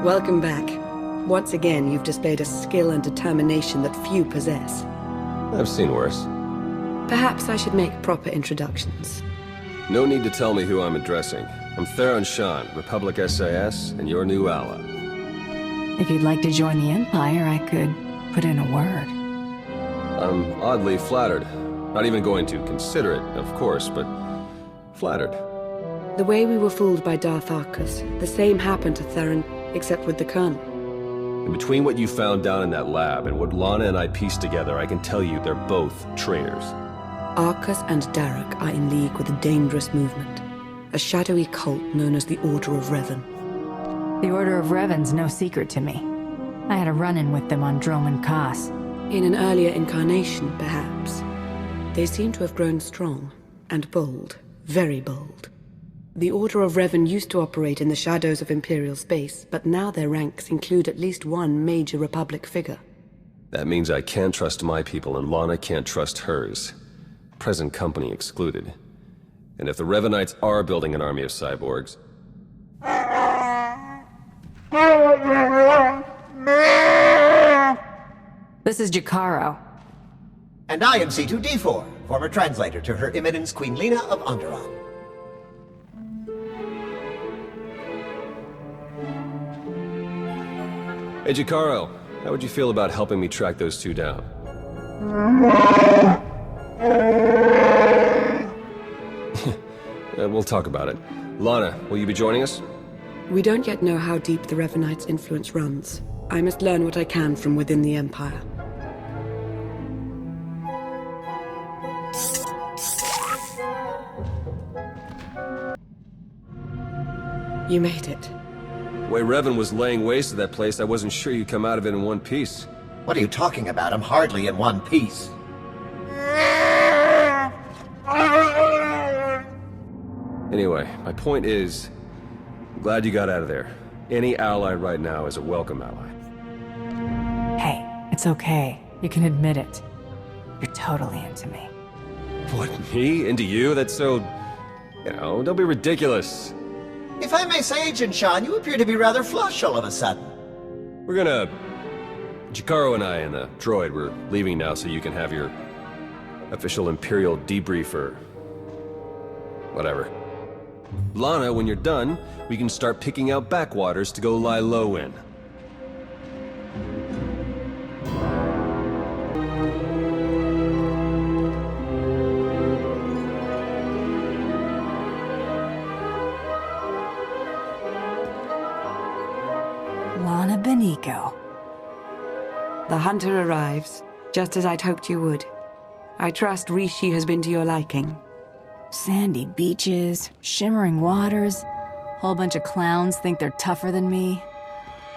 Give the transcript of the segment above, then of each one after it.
Welcome back. Once again, you've displayed a skill and determination that few possess. I've seen worse. Perhaps I should make proper introductions. No need to tell me who I'm addressing. I'm Theron Shan, Republic SAS, and your new ally. If you'd like to join the Empire, I could put in a word. I'm oddly flattered. Not even going to consider it, of course, but flattered. The way we were fooled by Darth Arcus, the same happened to Theron, except with the Colonel. And between what you found down in that lab and what Lana and I pieced together, I can tell you they're both traitors. Arcus and Darrok are in league with a dangerous movement, a shadowy cult known as the Order of Revan. The Order of Revan's no secret to me. I had a run-in with them on Droman Kos. In an earlier incarnation, perhaps. They seem to have grown strong and bold, very bold. The Order of Revan used to operate in the shadows of Imperial space, but now their ranks include at least one major Republic figure. That means I can't trust my people and Lana can't trust hers. Present company excluded. And if the Revanites are building an army of cyborgs... This is Jakaro. And I am C2D4, former translator to Her Eminence Queen Lena of Onderon. Hey, Jakaro, how would you feel about helping me track those two down? We'll talk about it. Lana, will you be joining us? We don't yet know how deep the Revanites' influence runs. I must learn what I can from within the Empire. You made it. The way Revan was laying waste to that place, I wasn't sure you'd come out of it in one piece. What are you talking about? I'm hardly in one piece. Anyway, my point is, I'm glad you got out of there. Any ally right now is a welcome ally. Hey, it's okay. You can admit it. You're totally into me. What, me? Into you? That's so... don't be ridiculous. If I may say, Agent Shan, you appear to be rather flush all of a sudden. We're gonna... Jakaro and I and the droid, we're leaving now so you can have your official Imperial debrief or... whatever. Lana, when you're done, we can start picking out backwaters to go lie low in. Lana Beniko. The hunter arrives, just as I'd hoped you would. I trust Rishi has been to your liking. Sandy beaches, shimmering waters, whole bunch of clowns think they're tougher than me.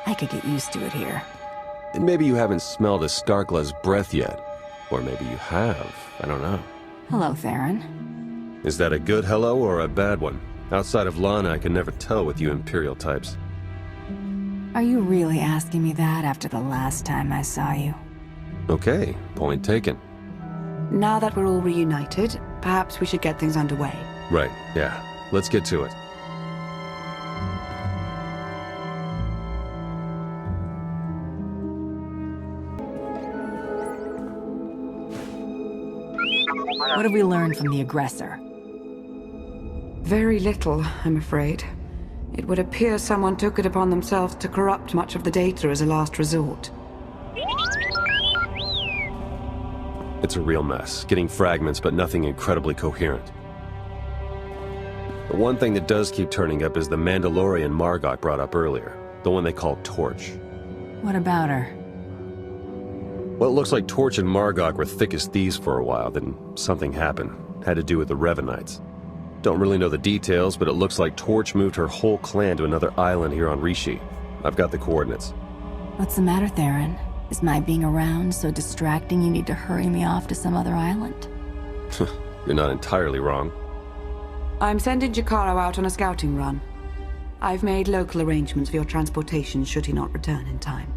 I could get used to it here. And maybe you haven't smelled a Starkla's breath yet. Or maybe you have. I don't know. Hello, Theron. Is that a good hello or a bad one? Outside of Lana, I can never tell with you Imperial types. Are you really asking me that after the last time I saw you? Okay, point taken. Now that we're all reunited, perhaps we should get things underway. Right, yeah. Let's get to it. What have we learned from the aggressor? Very little, I'm afraid. It would appear someone took it upon themselves to corrupt much of the data as a last resort. It's a real mess, getting fragments but nothing incredibly coherent. The one thing that does keep turning up is the Mandalorian Margok brought up earlier, the one they call Torch. What about her? Well, it looks like Torch and Margok were thick as thieves for a while, then something happened. Had to do with the Revanites. Don't really know the details, but it looks like Torch moved her whole clan to another island here on Rishi. I've got the coordinates. What's the matter, Theron? Is my being around so distracting you need to hurry me off to some other island? You're not entirely wrong. I'm sending Jakaro out on a scouting run. I've made local arrangements for your transportation should he not return in time.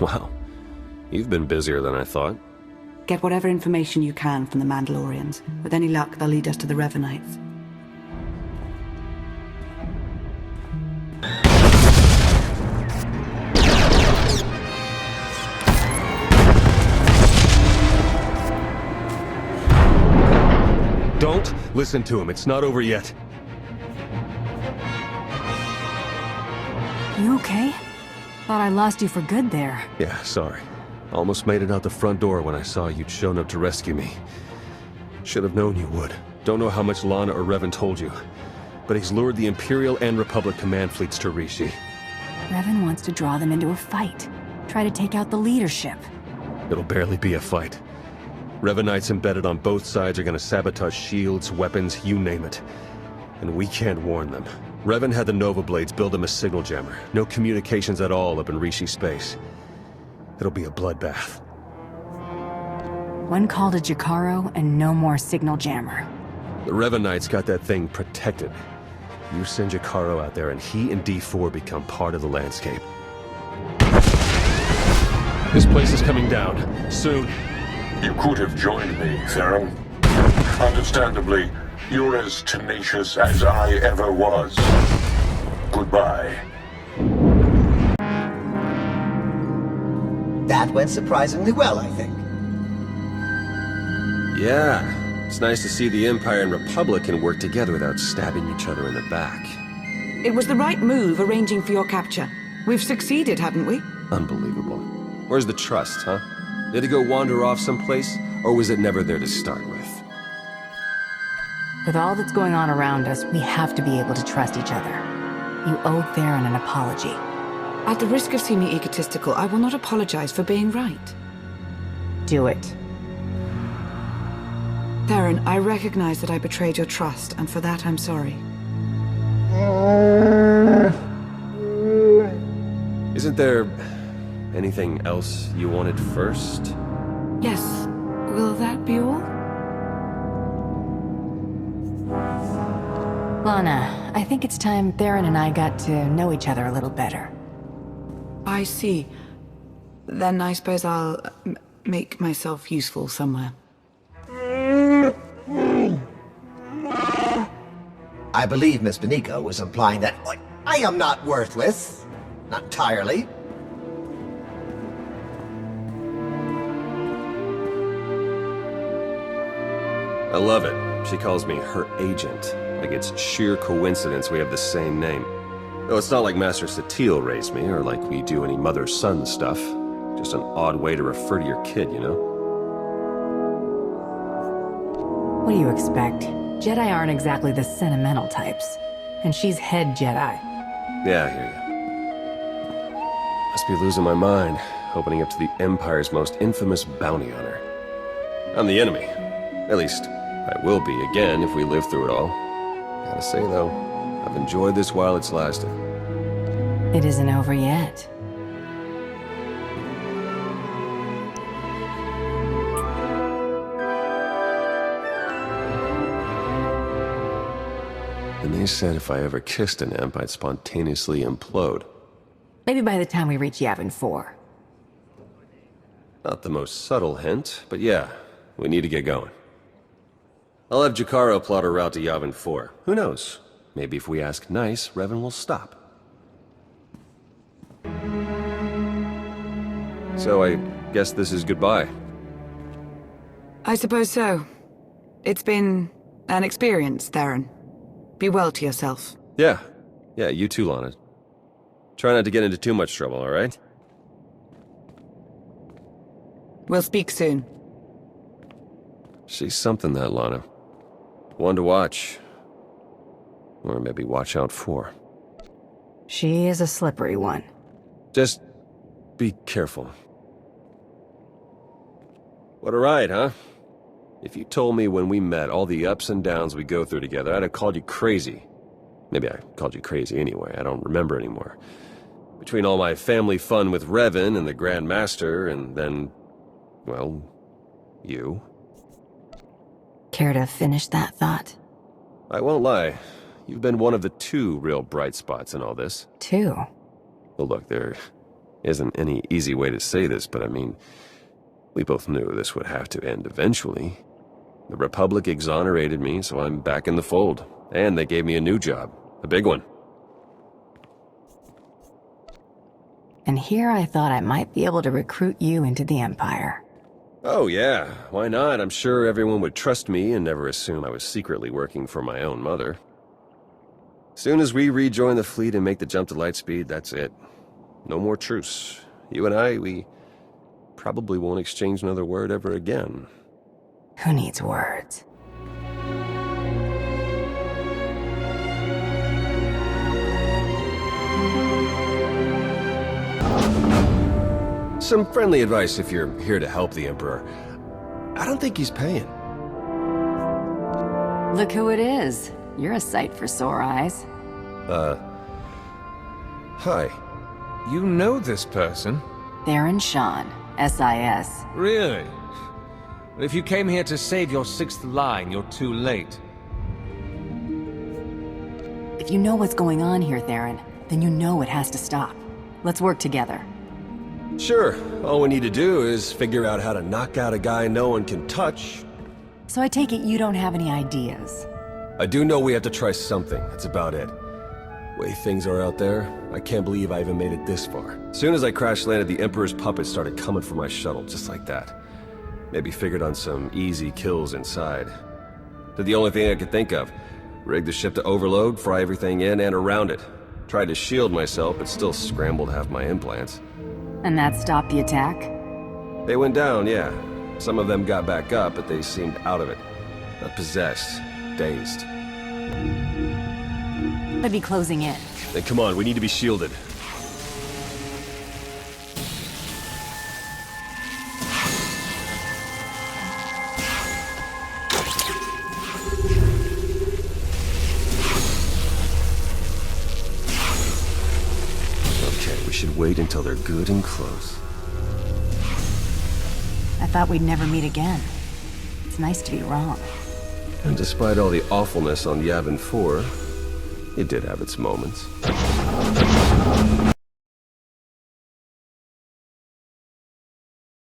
Wow. You've been busier than I thought. Get whatever information you can from the Mandalorians. With any luck, they'll lead us to the Revanites. Listen to him, it's not over yet. You okay? Thought I lost you for good there. Yeah, sorry. Almost made it out the front door when I saw you'd shown up to rescue me. Should have known you would. Don't know how much Lana or Revan told you, but he's lured the Imperial and Republic command fleets to Rishi. Revan wants to draw them into a fight. Try to take out the leadership. It'll barely be a fight. Revanites embedded on both sides are gonna sabotage shields, weapons, you name it. And we can't warn them. Revan had the Nova Blades build him a signal jammer. No communications at all up in Rishi space. It'll be a bloodbath. One call to Jakaro and no more signal jammer. The Revanites got that thing protected. You send Jakaro out there and he and D4 become part of the landscape. This place is coming down. Soon. You could have joined me, Theron. Understandably, you're as tenacious as I ever was. Goodbye. That went surprisingly well, I think. Yeah. It's nice to see the Empire and Republic can work together without stabbing each other in the back. It was the right move arranging for your capture. We've succeeded, haven't we? Unbelievable. Where's the trust, huh? Did it go wander off someplace, or was it never there to start with? With all that's going on around us, we have to be able to trust each other. You owe Theron an apology. At the risk of seeming egotistical, I will not apologize for being right. Do it. Theron, I recognize that I betrayed your trust, and for that I'm sorry. Isn't there anything else you wanted first? Yes. Will that be all? Lana, I think it's time Theron and I got to know each other a little better. I see. Then I suppose I'll make myself useful somewhere. I believe Miss Beniko was implying that, like, I am not worthless. Not entirely. I love it. She calls me her agent. Like it's sheer coincidence we have the same name. Though it's not like Master SWTOR raised me, or like we do any mother-son stuff. Just an odd way to refer to your kid, you know? What do you expect? Jedi aren't exactly the sentimental types. And she's head Jedi. Yeah, I hear you. Must be losing my mind, opening up to the Empire's most infamous bounty hunter. I'm the enemy. At least, I will be again if we live through it all. Gotta say, though, I've enjoyed this while it's lasted. It isn't over yet. And they said if I ever kissed an Emp, I'd spontaneously implode. Maybe by the time we reach Yavin 4. Not the most subtle hint, but yeah, we need to get going. I'll have Jakaro plot a route to Yavin 4. Who knows? Maybe if we ask nice, Revan will stop. So I guess this is goodbye. I suppose so. It's been an experience, Theron. Be well to yourself. Yeah, you too, Lana. Try not to get into too much trouble, alright? We'll speak soon. She's something, that Lana. One to watch. Or maybe watch out for. She is a slippery one. Just be careful. What a ride, huh? If you told me when we met all the ups and downs we go through together, I'd have called you crazy. Maybe I called you crazy anyway, I don't remember anymore. Between all my family fun with Revan and the Grand Master, and then, well, you. Care to finish that thought? I won't lie. You've been one of the two real bright spots in all this. Two? Well, look, there isn't any easy way to say this, but I mean, we both knew this would have to end eventually. The Republic exonerated me, so I'm back in the fold. And they gave me a new job. A big one. And here I thought I might be able to recruit you into the Empire. Oh yeah, why not? I'm sure everyone would trust me and never assume I was secretly working for my own mother. Soon as we rejoin the fleet and make the jump to lightspeed, that's it. No more truce. You and I, we probably won't exchange another word ever again. Who needs words? Some friendly advice if you're here to help the Emperor. I don't think he's paying. Look who it is. You're a sight for sore eyes. Hi. You know this person? Theron Shan, SIS. Really? But if you came here to save your sixth line, you're too late. If you know what's going on here, Theron, then you know it has to stop. Let's work together. Sure, all we need to do is figure out how to knock out a guy no one can touch. So I take it you don't have any ideas. I do know we have to try something, that's about it. Way things are out there, I can't believe I even made it this far. As soon as I crash landed, the Emperor's puppets started coming for my shuttle, just like that. Maybe figured on some easy kills inside. Did the only thing I could think of. Rigged the ship to overload, fry everything in and around it. Tried to shield myself, but still scrambled half my implants. And that stopped the attack? They went down, yeah. Some of them got back up, but they seemed out of it. Not possessed, dazed. I'd be closing in. Then come on, we need to be shielded. Okay, we should wait until they're good and close. I thought we'd never meet again. It's nice to be wrong. And despite all the awfulness on Yavin 4, it did have its moments.